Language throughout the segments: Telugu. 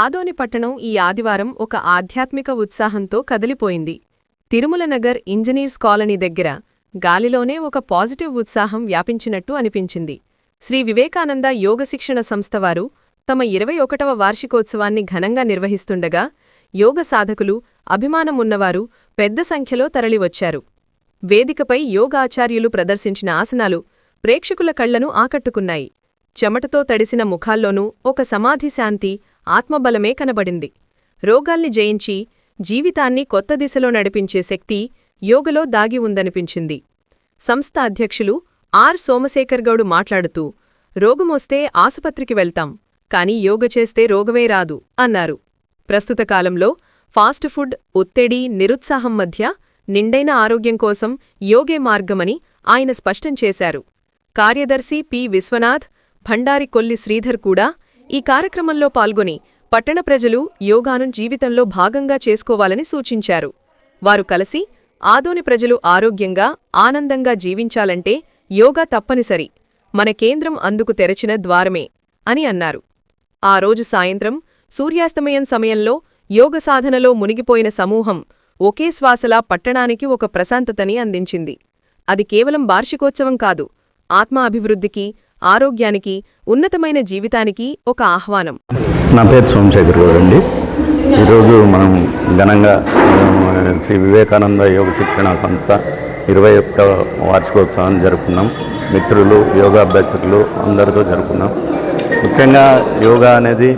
ఆదోని పట్టణం ఈ ఆదివారం ఒక ఆధ్యాత్మిక ఉత్సాహంతో కదిలిపోయింది. తిరుమల నగర్ ఇంజనీర్స్ కాలనీ దగ్గర గాలిలోనే ఒక పాజిటివ్ ఉత్సాహం వ్యాపించినట్టు అనిపించింది. శ్రీ వివేకానంద యోగ శిక్షణ సంస్థ వారు తమ 21వ వార్షికోత్సవాన్ని ఘనంగా నిర్వహిస్తుండగా యోగ సాధకులు, అభిమానమున్నవారు పెద్ద సంఖ్యలో తరలివచ్చారు. వేదికపై యోగాచార్యులు ప్రదర్శించిన ఆసనాలు ప్రేక్షకుల కళ్లను ఆకట్టుకున్నాయి. చెమటతో తడిసిన ముఖాల్లోనూ ఒక సమాధి శాంతి, ఆత్మబలమే కనబడింది. రోగాల్ని జయించి జీవితాన్ని కొత్త దిశలో నడిపించే శక్తి యోగలో దాగి ఉందనిపించింది. సంస్థ అధ్యక్షులు ఆర్ సోమశేఖర్గౌడు మాట్లాడుతూ, రోగమొస్తే ఆసుపత్రికి వెళ్తాం, కాని యోగ చేస్తే రోగమే రాదు అన్నారు. ప్రస్తుత కాలంలో ఫాస్ట్ ఫుడ్, ఒత్తిడి, నిరుత్సాహం మధ్య నిండైన ఆరోగ్యం కోసం యోగే మార్గమని ఆయన స్పష్టం చేశారు. కార్యదర్శి పి. విశ్వనాథ్, భండారి కొల్లి శ్రీధర్ కూడా ఈ కార్యక్రమంలో పాల్గొని పట్టణ ప్రజలు యోగాను జీవితంలో భాగంగా చేసుకోవాలని సూచించారు. వారు కలిసి ఆదోని ప్రజలు ఆరోగ్యంగా, ఆనందంగా జీవించాలంటే యోగా తప్పనిసరి, మన కేంద్రం అందుకు తెరచిన ద్వారమే అని అన్నారు. ఆ రోజు సాయంత్రం సూర్యాస్తమయం సమయంలో యోగ సాధనలో మునిగిపోయిన సమూహం ఒకే శ్వాసలా పట్టణానికి ఒక ప్రశాంతతని అందించింది. అది కేవలం వార్షికోత్సవం కాదు, ఆత్మ అభివృద్ధికి, ఆరోగ్యానికి, ఉన్నతమైన జీవితానికి ఒక ఆహ్వానం. నా పేరు సోమశేఖర్ గౌడ్ అండి. ఈరోజు మనం ఘనంగా శ్రీ వివేకానంద యోగ శిక్షణ సంస్థ 21వ వార్షికోత్సవాన్ని జరుపుకున్నాం. మిత్రులు, యోగాభ్యాసకులు అందరితో జరుపుకున్నాం. ముఖ్యంగా యోగా అనేది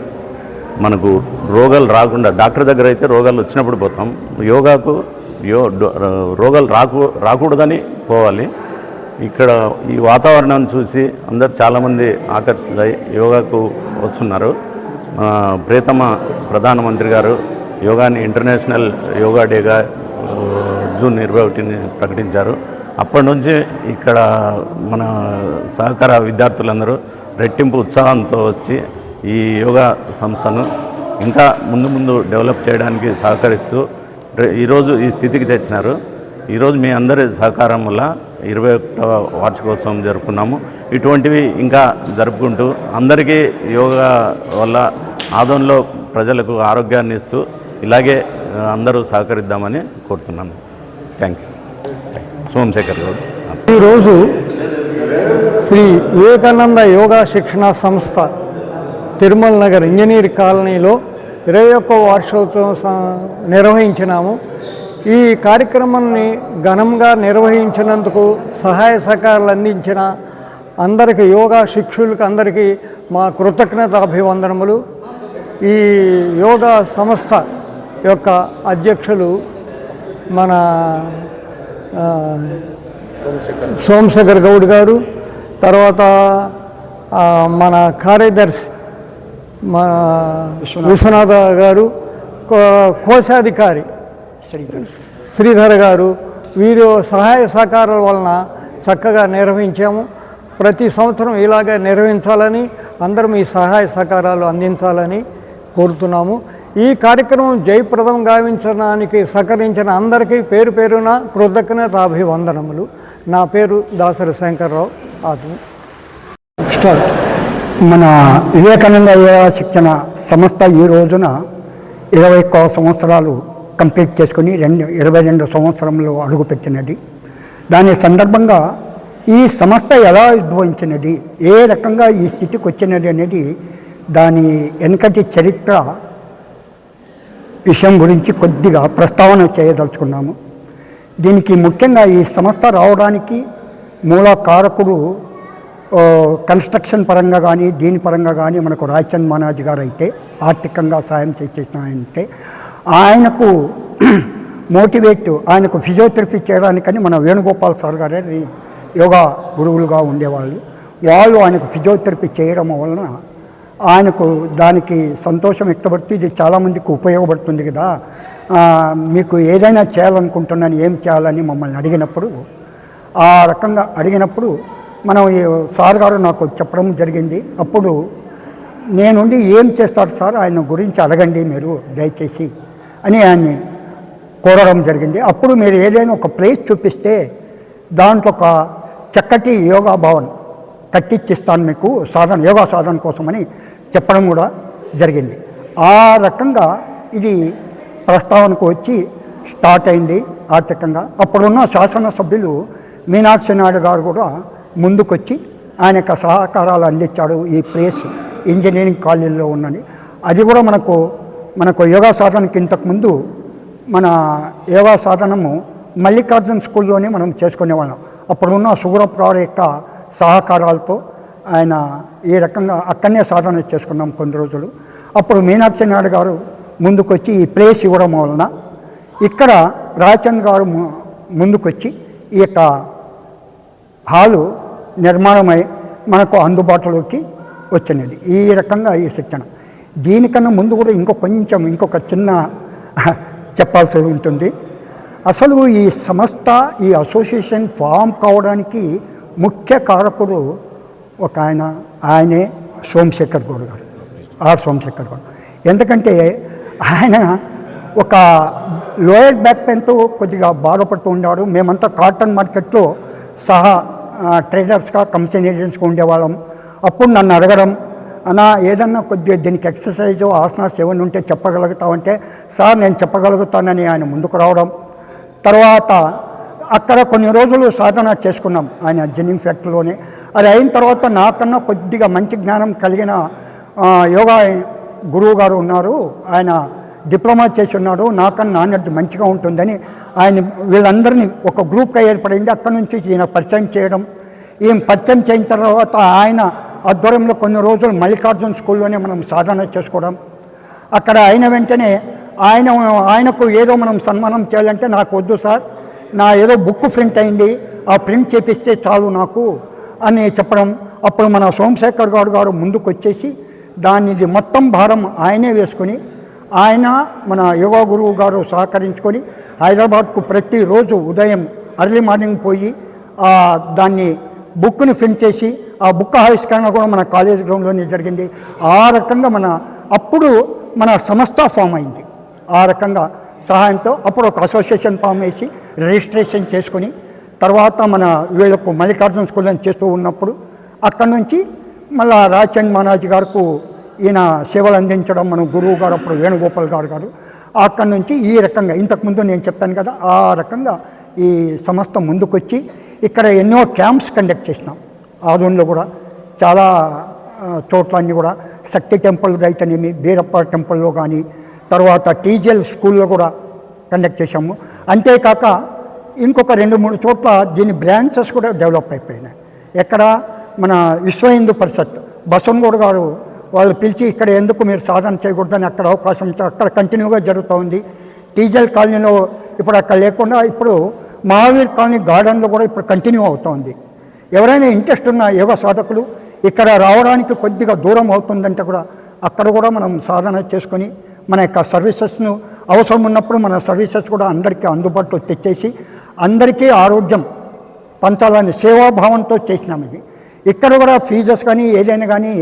మనకు రోగాలు రాకుండా, డాక్టర్ దగ్గర అయితే రోగాలు వచ్చినప్పుడు పోతాం, యోగాకు రోగాలు రాకూడదని పోవాలి. ఇక్కడ ఈ వాతావరణాన్ని చూసి అందరు చాలామంది ఆకర్షితులై యోగాకు వస్తున్నారు. ప్రియతమ ప్రధానమంత్రి గారు యోగాని ఇంటర్నేషనల్ యోగా డేగా జూన్ 21ని ప్రకటించారు. అప్పటి నుంచి ఇక్కడ మన సహకార విద్యార్థులందరూ రెట్టింపు ఉత్సాహంతో వచ్చి ఈ యోగా సంస్థను ఇంకా ముందు డెవలప్ చేయడానికి సహకరిస్తూ ఈరోజు ఈ స్థితికి తెచ్చినారు. ఈరోజు మీ అందరి సహకారం వల్ల 21వ వార్షికోత్సవం జరుపుకున్నాము. ఇటువంటివి ఇంకా జరుపుకుంటూ అందరికీ యోగా వల్ల ఆదోన్లో ప్రజలకు ఆరోగ్యాన్ని ఇస్తూ ఇలాగే అందరూ సహకరిద్దామని కోరుతున్నాను. Thank you. సోమశేఖర్ గౌడ్. ఈరోజు శ్రీ వివేకానంద యోగా శిక్షణ సంస్థ తిరుమల నగర్ ఇంజనీర్ కాలనీలో 21వ వార్షికోత్సవం నిర్వహించినాము. ఈ కార్యక్రమాన్ని ఘనంగా నిర్వహించినందుకు సహాయ సహకారాలు అందించిన అందరికీ, యోగా శిక్షులకు అందరికీ మా కృతజ్ఞతాభివందనములు. ఈ యోగా సంస్థ యొక్క అధ్యక్షులు మన సోమశేఖర్ గౌడ్ గారు, తర్వాత మన కార్యదర్శి మన విశ్వనాథ గారు, కోశాధికారి శ్రీధర్ గారు, వీరు సహాయ సహకారాల వలన చక్కగా నిర్వహించాము. ప్రతి సంవత్సరం ఇలాగే నిర్వహించాలని, అందరం ఈ సహాయ సహకారాలు అందించాలని కోరుతున్నాము. ఈ కార్యక్రమం జయప్రదం గావించడానికి సహకరించిన అందరికీ పేరు పేరున కృతజ్ఞతాభివందనములు. నా పేరు దాసరి శంకర్రావు. మన వివేకానంద యోగా శిక్షణ సంస్థ ఈ రోజున 21వ సంవత్సరాలు కంప్లీట్ చేసుకుని 22 సంవత్సరంలో అడుగుపెట్టినది. దాని సందర్భంగా ఈ సంస్థ ఎలా ఉద్భవించినది, ఏ రకంగా ఈ స్థితికి వచ్చినది అనేది దాని వెనకటి చరిత్ర విషయం గురించి కొద్దిగా ప్రస్తావన చేయదలుచుకున్నాము. దీనికి ముఖ్యంగా ఈ సంస్థ రావడానికి మూల కారకుడు కన్స్ట్రక్షన్ పరంగా కానీ దీని పరంగా కానీ మనకు రాయచంద్ మహారాజ్ గారు అయితే ఆర్థికంగా సాయం చేసిన అంటే ఆయనకు మోటివేట్, ఆయనకు ఫిజియోథెరపీ చేయడానికని మన వేణుగోపాల్ సార్ గారే యోగా గురువులుగా ఉండేవాళ్ళు. వాళ్ళు ఆయనకు ఫిజియోథెరపీ చేయడం వలన ఆయనకు దానికి సంతోషం వ్యక్తపడుతూ ఇది చాలామందికి ఉపయోగపడుతుంది కదా, మీకు ఏదైనా చేయాలనుకుంటున్నాను, ఏం చేయాలని మమ్మల్ని అడిగినప్పుడు, ఆ రకంగా అడిగినప్పుడు మనం సార్ గారు నాకు చెప్పడం జరిగింది. అప్పుడు నేనుండి ఏం చేస్తారు సార్, ఆయన గురించి అడగండి మీరు దయచేసి అని ఆయన్ని కోరడం జరిగింది. అప్పుడు మీరు ఏదైనా ఒక ప్లేస్ చూపిస్తే దాంట్లో ఒక చక్కటి యోగా భవన్ కట్టించిస్తాను మీకు యోగా సాధన కోసమని చెప్పడం కూడా జరిగింది. ఆ రకంగా ఇది ప్రస్తావనకు వచ్చి స్టార్ట్ అయింది ఆర్థికంగా. అప్పుడున్న శాసనసభ్యులు మీనాక్షి నాయుడు గారు కూడా ముందుకొచ్చి ఆయన యొక్క సహకారాలు అందించాడు. ఈ ప్లేస్ ఇంజనీరింగ్ కాలేజీలో ఉన్నది. అది కూడా మనకు యోగా సాధనకి ఇంతకుముందు మన యోగా సాధనము మల్లికార్జున స్కూల్లోనే మనం చేసుకునేవాళ్ళం. అప్పుడున్న సుగురప్ గారి యొక్క సహకారాలతో ఆయన ఈ రకంగా అక్కడనే సాధన చేసుకున్నాం కొన్ని రోజులు. అప్పుడు మీనాక్షి నాయుడు గారు ముందుకొచ్చి ఈ ప్లేస్ ఇవ్వడం వలన ఇక్కడ రాచంద్ గారు ముందుకొచ్చి ఈ యొక్క హాలు నిర్మాణమై మనకు అందుబాటులోకి వచ్చినది. ఈ రకంగా ఈ శిక్షణ. దీనికన్నా ముందు కూడా ఇంకొక చిన్న చెప్పాల్సి ఉంటుంది. అసలు ఈ సంస్థ ఈ అసోసియేషన్ ఫామ్ కావడానికి ముఖ్య కారకుడు ఒక ఆయనే సోమశేఖర్ గౌడ్ గారు, ఆర్ సోమశేఖర్ గౌడ్. ఎందుకంటే ఆయన ఒక లోయర్ బ్యాక్ పెయిన్తో కొద్దిగా బాధపడుతూ ఉండేవాడు. మేమంతా కాటన్ మార్కెట్లో ట్రేడర్స్గా కమిషన్ ఏజెంట్స్గా ఉండేవాళ్ళం. అప్పుడు నన్ను అడగడం, అన్నా ఏదన్నా కొద్దిగా దీనికి ఎక్సర్సైజ్ ఆసనాస్ ఏమైనా ఉంటే చెప్పగలుగుతామంటే, సార్ నేను చెప్పగలుగుతానని ఆయన ముందుకు రావడం. తర్వాత అక్కడ కొన్ని రోజులు సాధన చేసుకున్నాం ఆయన జిన్నింగ్ ఫ్యాక్టరీలోనే. అది అయిన తర్వాత నాకన్నా కొద్దిగా మంచి జ్ఞానం కలిగిన యోగా గురువు గారు ఉన్నారు, ఆయన డిప్లొమా చేసి ఉన్నాడు, నాకన్నా నాణ్యత మంచిగా ఉంటుందని ఆయన వీళ్ళందరినీ ఒక గ్రూప్గా ఏర్పడింది. అక్కడి నుంచి ఈయన పరిచయం చేయడం. ఈయన పరిచయం చేయిన తర్వాత ఆయన ఆధ్వర్యంలో కొన్ని మల్లికార్జున స్కూల్లోనే మనం సాధన చేసుకోవడం. అక్కడ అయిన వెంటనే ఆయనకు ఏదో మనం సన్మానం చేయాలంటే, నాకు వద్దు సార్, నా ఏదో బుక్ ప్రింట్ అయింది, ఆ ప్రింట్ చేపిస్తే చాలు నాకు అని చెప్పడం. అప్పుడు మన సోమశేఖర్ గౌడ్ గారు ముందుకు వచ్చేసి దానిది మొత్తం భారం ఆయనే వేసుకొని, ఆయన మన యోగా గురువు గారు సహకరించుకొని హైదరాబాద్కు ప్రతిరోజు ఉదయం అర్లీ మార్నింగ్ పోయి దాన్ని బుక్ని ప్రింట్ చేసి ఆ బుక్ ఆవిష్కరణ కూడా మన కాలేజ్ గ్రౌండ్లోనే జరిగింది. ఆ రకంగా అప్పుడు మన సంస్థ ఫామ్ అయింది. ఆ రకంగా సహాయంతో అప్పుడు ఒక అసోసియేషన్ ఫామ్ వేసి రిజిస్ట్రేషన్ చేసుకొని, తర్వాత మన వీళ్ళకు మల్లికార్జున స్కూల్ అని చేస్తూ ఉన్నప్పుడు అక్కడి నుంచి మళ్ళా రాచంద్ మహారాజ్ గారికి ఈయన సేవలు అందించడం, మన గురువు గారు అప్పుడు వేణుగోపాల్ గారు అక్కడి నుంచి ఈ రకంగా ఇంతకుముందు నేను చెప్పాను కదా, ఆ రకంగా ఈ సంస్థ ముందుకొచ్చి ఇక్కడ ఎన్నో క్యాంప్స్ కండక్ట్ చేసినాం. ఆదోన్లో కూడా చాలా చోట్లన్నీ కూడా శక్తి టెంపుల్ అయితేనేమి, బీరప్ప టెంపుల్లో కానీ, తర్వాత టీజీఎల్ స్కూల్లో కూడా కండక్ట్ చేశాము. అంతేకాక ఇంకొక 2-3 చోట్ల దీని బ్రాంచెస్ కూడా డెవలప్ అయిపోయినాయి. ఎక్కడ మన విశ్వ హిందూ పరిషత్ బసవనగౌడ్ గారు వాళ్ళు పిలిచి, ఇక్కడ ఎందుకు మీరు సాధన చేయకూడదని అక్కడ అవకాశం ఇచ్చారు. అక్కడ కంటిన్యూగా జరుగుతూ ఉంది. టీజీఎల్ కాలనీలో ఇప్పుడు అక్కడ లేకుండా ఇప్పుడు మహావీర్ కాలనీ గార్డెన్లో కూడా ఇప్పుడు కంటిన్యూ అవుతోంది. ఎవరైనా ఇంట్రెస్ట్ ఉన్న యోగా సాధకులు ఇక్కడ రావడానికి కొద్దిగా దూరం అవుతుందంటే కూడా అక్కడ కూడా మనం సాధన చేసుకొని మన యొక్క సర్వీసెస్ను అవసరం ఉన్నప్పుడు మన సర్వీసెస్ కూడా అందరికీ అందుబాటులో తెచ్చేసి అందరికీ ఆరోగ్యం పంచాలని సేవాభావంతో చేసినాం. ఇది ఇక్కడ కూడా ఫీజెస్ కానీ ఏదైనా కానీ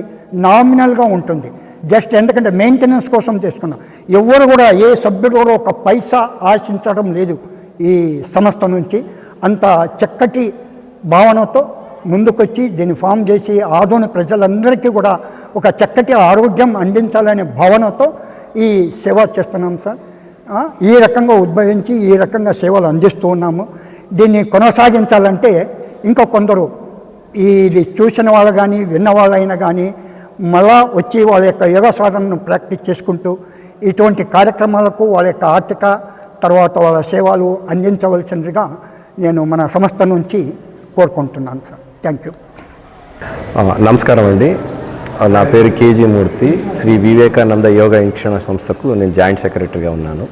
నామినల్గా ఉంటుంది. జస్ట్ ఎందుకంటే మెయింటెనెన్స్ కోసం చేసుకున్నాం. ఎవరు కూడా ఏ సభ్యుడు కూడా ఒక పైసా ఆశించడం లేదు ఈ సంస్థ నుంచి. అంత చక్కటి భావనతో ముందుకొచ్చి దీన్ని ఫామ్ చేసి ఆదోని ప్రజలందరికీ కూడా ఒక చక్కటి ఆరోగ్యం అందించాలనే భావనతో ఈ సేవ చేస్తున్నాం సార్. ఈ రకంగా ఉద్భవించి ఈ రకంగా సేవలు అందిస్తూ ఉన్నాము. దీన్ని కొనసాగించాలంటే ఇంకా కొందరు ఇది చూసిన వాళ్ళు కానీ విన్న వాళ్ళైనా కానీ మళ్ళా వచ్చి వాళ్ళ యొక్క యోగా సాధనను ప్రాక్టీస్ చేసుకుంటూ ఇటువంటి కార్యక్రమాలకు వాళ్ళ యొక్క ఆర్థిక తర్వాత వాళ్ళ సేవలు అందించవలసిందిగా నేను మన సంస్థ నుంచి కోరుకుంటున్నాను సార్. Thank you. నమస్కారం అండి. నా పేరు కేజీ మూర్తి. శ్రీ వివేకానంద యోగా శిక్షణ సంస్థకు నేను జాయింట్ సెక్రటరీగా ఉన్నాను.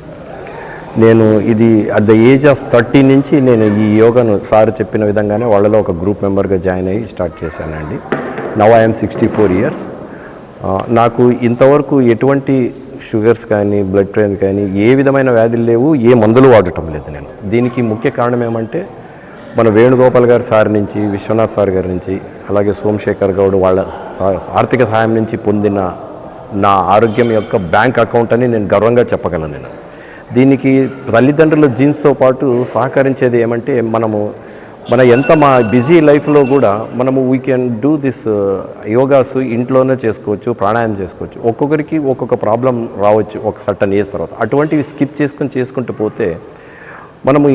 నేను ఇది అట్ ద ఏజ్ ఆఫ్ 30 నుంచి నేను ఈ యోగాను సార్ చెప్పిన విధంగానే వాళ్ళలో ఒక గ్రూప్ మెంబర్గా జాయిన్ అయ్యి స్టార్ట్ చేశానండి. Now I'm 64 years. నాకు ఇంతవరకు ఎటువంటి షుగర్స్ కానీ బ్లడ్ ప్రెషర్ కానీ ఏ విధమైన వ్యాధులు లేవు, ఏ మందులు వాడటం లేదు నేను. దీనికి ముఖ్య కారణం ఏమంటే మన వేణుగోపాల్ గారి సార్ నుంచి, విశ్వనాథ్ సార్ గారి నుంచి, అలాగే సోమశేఖర్ గౌడ్ వాళ్ళ ఆర్థిక సహాయం నుంచి పొందిన నా ఆరోగ్యం యొక్క బ్యాంక్ అకౌంట్ అని నేను గర్వంగా చెప్పగలను. నేను దీనికి తల్లిదండ్రుల జీన్స్తో పాటు సహకరించేది ఏమంటే మనము మన ఎంత మా బిజీ లైఫ్లో కూడా మనము we can do this yogas ఇంట్లోనే చేసుకోవచ్చు, ప్రాణాయామం చేసుకోవచ్చు. ఒక్కొక్కరికి ఒక్కొక్క ప్రాబ్లం రావచ్చు ఒక సర్టన్ ఏజ్ తర్వాత. అటువంటివి స్కిప్ చేసుకుంటూ పోతే మనము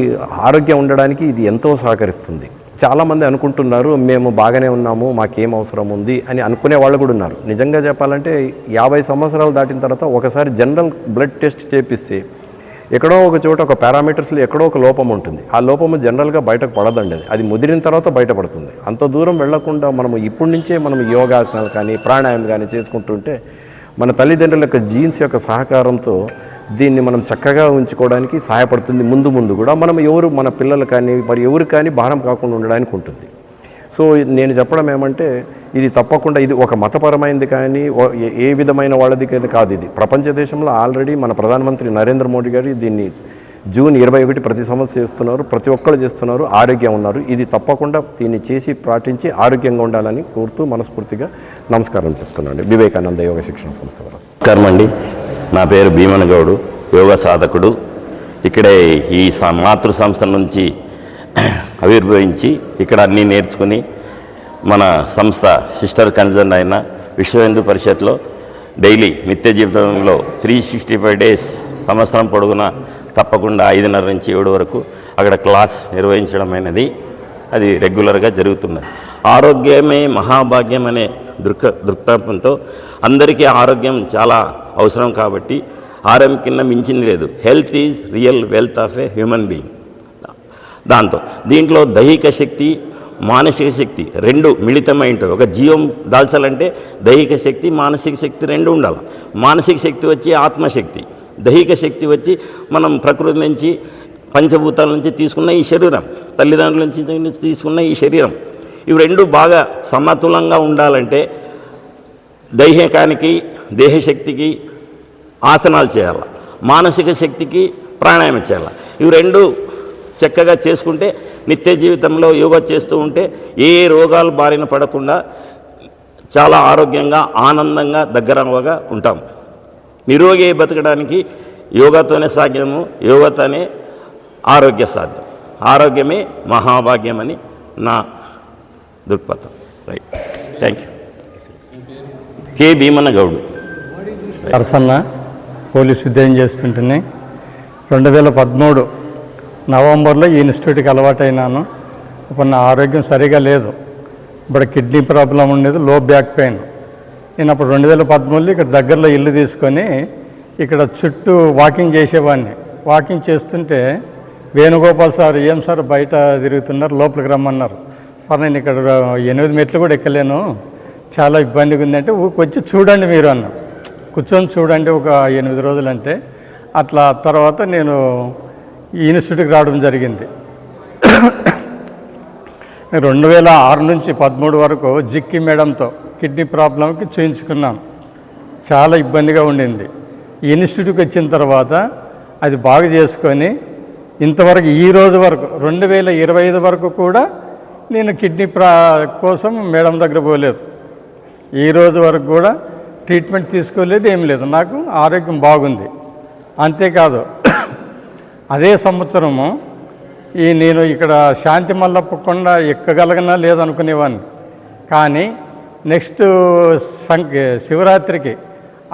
ఆరోగ్యం ఉండడానికి ఇది ఎంతో సహకరిస్తుంది. చాలామంది అనుకుంటున్నారు మేము బాగానే ఉన్నాము, మాకేం అవసరం ఉంది అని అనుకునే వాళ్ళు కూడా ఉన్నారు. నిజంగా చెప్పాలంటే 50 సంవత్సరాలు దాటిన తర్వాత ఒకసారి జనరల్ బ్లడ్ టెస్ట్ చేపిస్తే ఎక్కడో ఒక చోట ఒక పారామీటర్స్లో ఎక్కడో ఒక లోపం ఉంటుంది. ఆ లోపము జనరల్గా బయటకు పడదండి, అది ముదిరిన తర్వాత బయటపడుతుంది. అంత దూరం వెళ్లకుండా మనము ఇప్పటి నుంచే మనం యోగాసనాలు కానీ ప్రాణాయామం కానీ చేసుకుంటుంటే మన తల్లిదండ్రుల యొక్క జీన్స్ యొక్క సహకారంతో దీన్ని మనం చక్కగా ఉంచుకోవడానికి సహాయపడుతుంది. ముందు కూడా మనం మన పిల్లలు కానీ మరి ఎవరు కానీ భారం కాకుండా ఉండడానికి ఉంటుంది. సో నేను చెప్పడం ఏమంటే ఇది తప్పకుండా ఇది ఒక మతపరమైనది కానీ ఏ విధమైన వాళ్ళది కాదు. ఇది ప్రపంచ దేశంలో ఆల్రెడీ మన ప్రధానమంత్రి నరేంద్ర మోడీ గారు దీన్ని జూన్ 21 ప్రతి సంవత్సరం చేస్తున్నారు. ప్రతి ఒక్కరు చేస్తున్నారు, ఆరోగ్యం ఉన్నారు. ఇది తప్పకుండా దీన్ని చేసి పాటించి ఆరోగ్యంగా ఉండాలని కోరుతూ మనస్ఫూర్తిగా నమస్కారం చెప్తున్నాను. వివేకానంద యోగ శిక్షణ సంస్థ వారు. నమస్కారం అండి. నా పేరు భీమన గౌడు, యోగా సాధకుడు. ఇక్కడే ఈ మాతృ సంస్థ నుంచి ఆవిర్భవించి ఇక్కడ అన్నీ నేర్చుకుని మన సంస్థ సిస్టర్ కన్సర్న్ అయిన విశ్వ హిందూ పరిషత్లో డైలీ నిత్య జీవితంలో 365 డేస్ సంవత్సరం పొడుగున తప్పకుండా 5:30 నుంచి 7 వరకు అక్కడ క్లాస్ నిర్వహించడం అనేది అది రెగ్యులర్గా జరుగుతున్నది. ఆరోగ్యమే మహాభాగ్యం అనే దృక్పథంతో అందరికీ ఆరోగ్యం చాలా అవసరం కాబట్టి ఆరోగ్యం కింద మించింది లేదు. Health is real wealth of a human being. దీంట్లో దైహిక శక్తి, మానసిక శక్తి రెండు మిళితమై ఉంటుంది. ఒక జీవం దాల్చాలంటే దైహిక శక్తి, మానసిక శక్తి రెండు ఉండాలి. మానసిక శక్తి వచ్చి ఆత్మశక్తి, దైహిక శక్తి వచ్చి మనం ప్రకృతి నుంచి పంచభూతాల నుంచి తీసుకున్న ఈ శరీరం, తల్లిదండ్రుల నుంచి తీసుకున్న ఈ శరీరం, ఇవి రెండు బాగా సమతులంగా ఉండాలంటే దైహికానికి దేహశక్తికి ఆసనాలు చేయాలి, మానసిక శక్తికి ప్రాణాయామం చేయాలి. ఇవి రెండు చక్కగా చేసుకుంటే నిత్య జీవితంలో యోగా చేస్తూ ఉంటే ఏ రోగాలు బారిన పడకుండా చాలా ఆరోగ్యంగా ఆనందంగా దగ్గరగా ఉంటాం. నిరోగి బతకడానికి యోగాతోనే సాధ్యము, యోగాతోనే ఆరోగ్య సాధ్యం. ఆరోగ్యమే మహాభాగ్యమని నా దృక్పథం. Right, thank you. K Bheemanna Goud. Arasanna police ఉద్యోగం చేస్తుంటేనే 2013 నవంబర్లో ఈ ఇన్స్టిట్యూట్కి అలవాటైనాను. ఇప్పుడు నా ఆరోగ్యం సరిగా లేదు. ఇప్పుడు కిడ్నీ ప్రాబ్లం ఉండేది, లో బ్యాక్ పెయిన్. నేను అప్పుడు 2013లో ఇక్కడ దగ్గరలో ఇల్లు తీసుకొని ఇక్కడ చుట్టూ వాకింగ్ చేసేవాడిని. వాకింగ్ చేస్తుంటే వేణుగోపాల్ సార్, ఏం సార్ బయట తిరుగుతున్నారు, లోపలికి రమ్మన్నారు. సార్ నేను ఇక్కడ 8 మెట్లు కూడా ఎక్కలేను, చాలా ఇబ్బందిగా ఉందంటే వచ్చి చూడండి మీరు అన్న. కూర్చొని చూడండి ఒక 8 రోజులు అంటే. అట్లా తర్వాత నేను ఈ ఇన్స్టిట్యూట్కి రావడం జరిగింది. 2006 నుంచి 13 వరకు జిక్కి మేడంతో కిడ్నీ ప్రాబ్లంకి చూయించుకున్నాను. చాలా ఇబ్బందిగా ఉండింది. ఈ ఇన్స్టిట్యూట్కి వచ్చిన తర్వాత అది బాగా చేసుకొని ఇంతవరకు ఈ రోజు వరకు 2025 వరకు కూడా నేను కిడ్నీ కోసం మేడం దగ్గర పోలేదు. ఈ రోజు వరకు కూడా ట్రీట్మెంట్ తీసుకోలేదు, ఏం లేదు. నాకు ఆరోగ్యం బాగుంది. అంతేకాదు అదే సంవత్సరము నేను ఇక్కడ శాంతి మల్లప్ప కొండ ఎక్కగలగనా లేదనుకునేవాడిని. కానీ నెక్స్ట్ శివరాత్రికి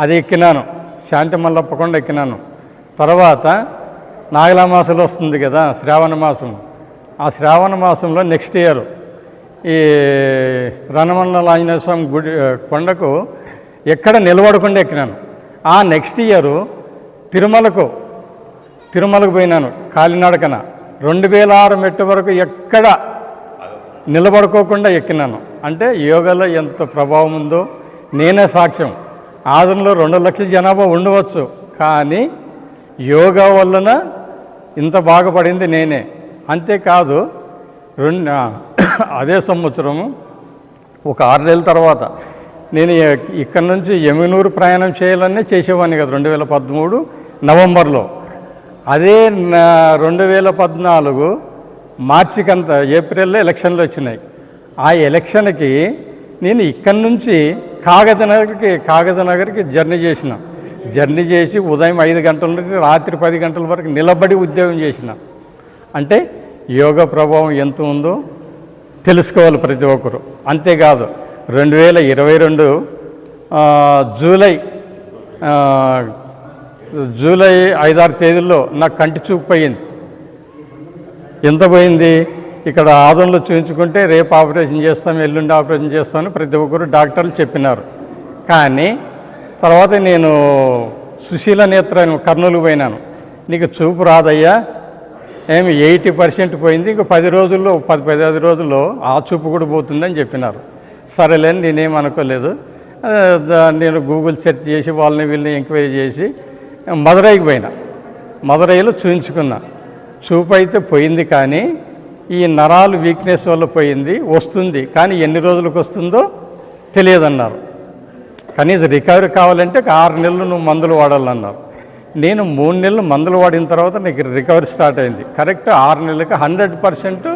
అది ఎక్కినాను, శాంతి మల్లప్ప కొండ ఎక్కినాను. తర్వాత నాగలా మాసంలో వస్తుంది కదా శ్రావణ మాసం. ఆ శ్రావణ మాసంలో నెక్స్ట్ ఇయర్ ఈ రణమండల ఆంజనేయ స్వామి గుడి కొండకు ఎక్కడ నిలబడకుండా ఎక్కినాను. ఆ నెక్స్ట్ ఇయరు తిరుమలకు పోయినాను కాలినడకన. 2006 మెట్టు వరకు ఎక్కడ నిలబడుకోకుండా ఎక్కినాను. అంటే యోగాలో ఎంత ప్రభావం ఉందో నేనే సాక్ష్యం. ఆదంలో 2 లక్షల జనాభా ఉండవచ్చు, కానీ యోగా వలన ఇంత బాగుపడింది నేనే. అంతేకాదు అదే సంవత్సరము ఒక 6 నెలల తర్వాత నేను ఇక్కడ నుంచి యమునూరు ప్రయాణం చేయాలనే చేసేవాడిని కదా 2013 నవంబర్లో. అదే 2014 మార్చికంతా ఏప్రిల్లో ఎలక్షన్లు వచ్చినాయి. ఆ ఎలక్షన్కి నేను ఇక్కడి నుంచి కాగజనగర్కి జర్నీ చేసి ఉదయం 5 గంటల నుండి రాత్రి 10 గంటల వరకు నిలబడి ఉద్యోగం చేసిన. అంటే యోగా ప్రభావం ఎంత ఉందో తెలుసుకోవాలి ప్రతి ఒక్కరు. అంతేకాదు 2022 జూలై 5-6 తేదీల్లో నాకు కంటి చూపు పోయింది. ఎంత పోయింది? ఇక్కడ ఆదంలో చూపించుకుంటే రేపు ఆపరేషన్ చేస్తాం, ఎల్లుండి ఆపరేషన్ చేస్తామని ప్రతి ఒక్కరు డాక్టర్లు చెప్పినారు. కానీ తర్వాత నేను సుశీల నేత్ర కర్నూలు పోయినాను. నీకు చూపు రాదయ్యా, ఏమి 80% పోయింది, ఇంకో 10-15 రోజుల్లో ఆ చూపు కూడా పోతుందని చెప్పినారు. సరేలేని నేనేం అనుకోలేదు. నేను గూగుల్ సెర్చ్ చేసి వీళ్ళని ఎంక్వైరీ చేసి మదురైకి పోయినా. మదురైలో చూపించుకున్నా. చూపు అయితే పోయింది, కానీ ఈ నరాలు వీక్నెస్ వల్ల పోయింది, వస్తుంది, కానీ ఎన్ని రోజులకు వస్తుందో తెలియదన్నారు. కనీసం రికవరీ కావాలంటే 6 నెలలు నువ్వు మందులు వాడాలన్నారు. నేను 3 నెలలు మందులు వాడిన తర్వాత నీకు రికవరీ స్టార్ట్ అయింది. కరెక్ట్ 6 నెలలకు 100%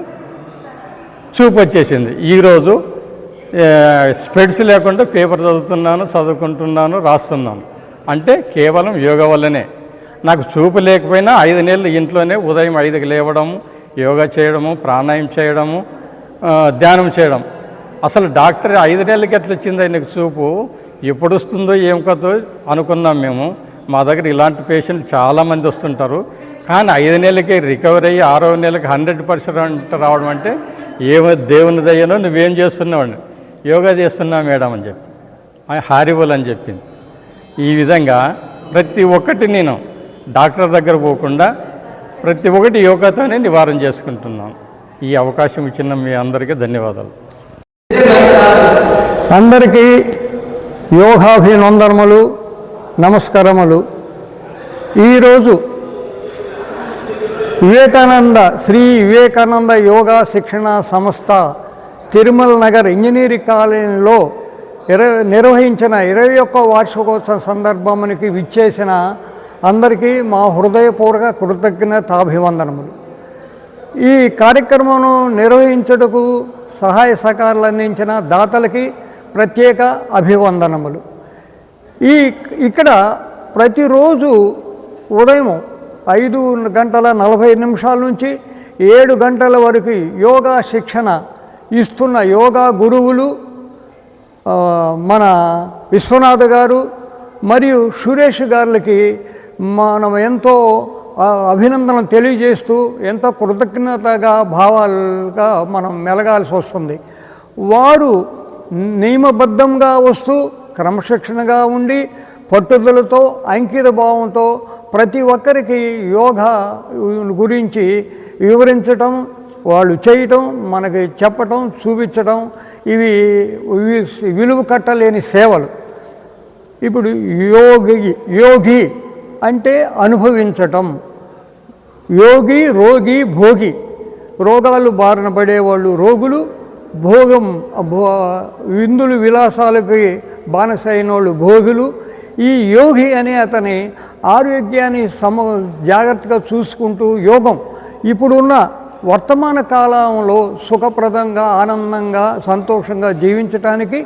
చూపు వచ్చేసింది. ఈరోజు స్పెడ్స్ లేకుండా పేపర్ చదువుకుంటున్నాను, రాస్తున్నాను. అంటే కేవలం యోగా వల్లనే. నాకు చూపు లేకపోయినా 5 నెలలు ఇంట్లోనే ఉదయం 5కి లేవడము, యోగా చేయడము, ప్రాణాయామం చేయడము, ధ్యానం చేయడం. అసలు డాక్టర్ 5 నెలలకి ఎట్లా వచ్చింది నీకు చూపు, ఎప్పుడు వస్తుందో ఏం కథో అనుకున్నాం మేము. మా దగ్గర ఇలాంటి పేషెంట్లు చాలామంది వస్తుంటారు. కానీ 5 నెలలకే రికవరీ అయ్యి 6వ నెలకి 100% రావడం అంటే ఏమో దేవుని దయ్యనో నువ్వేం చేస్తున్నావు, యోగా చేస్తున్నా మేడం అని చెప్పి, హారిబుల్ అని చెప్పింది. ఈ విధంగా ప్రతి ఒక్కటి నేను డాక్టర్ దగ్గర పోకుండా ప్రతి ఒక్కటి యోగాతోనే నివారణ చేసుకుంటున్నాను. ఈ అవకాశం ఇచ్చిన మీ అందరికీ ధన్యవాదాలు. అందరికీ యోగాభినందనములు, నమస్కారములు. ఈరోజు శ్రీ వివేకానంద యోగా శిక్షణ సంస్థ తిరుమల నగర్ ఇంజనీరింగ్ కాలేజీలో నిర్వహించిన 21వ వార్షికోత్సవ సందర్భానికి విచ్చేసిన అందరికీ మా హృదయపూర్వక కృతజ్ఞతాభివందనములు. ఈ కార్యక్రమం నిర్వహించుటకు సహాయ సహకారాలు అందించిన దాతలకి ప్రత్యేక అభివందనములు. ఇక్కడ ప్రతిరోజు ఉదయం 5:40 నుంచి 7 గంటల వరకు యోగా శిక్షణ ఇస్తున్న యోగా గురువులు మన విశ్వనాథ్ గారు మరియు సురేష్ గారికి మనం ఎంతో అభినందనలు తెలియజేస్తూ ఎంతో కృతజ్ఞతగా భావాలుగా మనం మెలగాల్సి వస్తుంది. వారు నియమబద్ధంగా వస్తూ క్రమశిక్షణగా ఉండి పట్టుదలతో అంకిత భావంతో ప్రతి ఒక్కరికి యోగా గురించి వివరించటం, వాళ్ళు చేయటం, మనకి చెప్పటం, చూపించటం, ఇవి విలువ కట్టలేని సేవలు. ఇప్పుడు యోగి అంటే అనుభవించటం, యోగి రోగి భోగి. రోగాలు బారిన పడేవాళ్ళు రోగులు, విందులు విలాసాలకి బానిసైన వాళ్ళు భోగులు. ఈ యోగి అనే అతని ఆరోగ్యాన్ని జాగ్రత్తగా చూసుకుంటూ యోగం ఇప్పుడున్న వర్తమాన కాలంలో సుఖప్రదంగా, ఆనందంగా, సంతోషంగా జీవించటానికి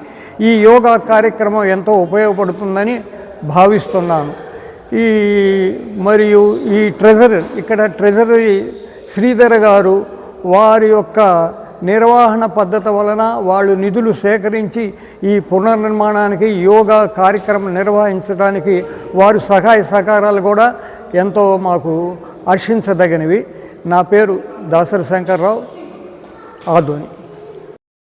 ఈ యోగా కార్యక్రమం ఎంతో ఉపయోగపడుతుందని భావిస్తున్నాను. మరియు ఈ ట్రెజరీ శ్రీధర్ గారు వారి యొక్క నిర్వహణ పద్ధతి వలన వాళ్ళు నిధులు సేకరించి ఈ పునర్నిర్మాణానికి యోగా కార్యక్రమం నిర్వహించడానికి వారి సహాయ సహకారాలు కూడా ఎంతో మాకు హర్షించదగినవి. నా పేరు దాసరి శంకర్రావు, ఆదోని.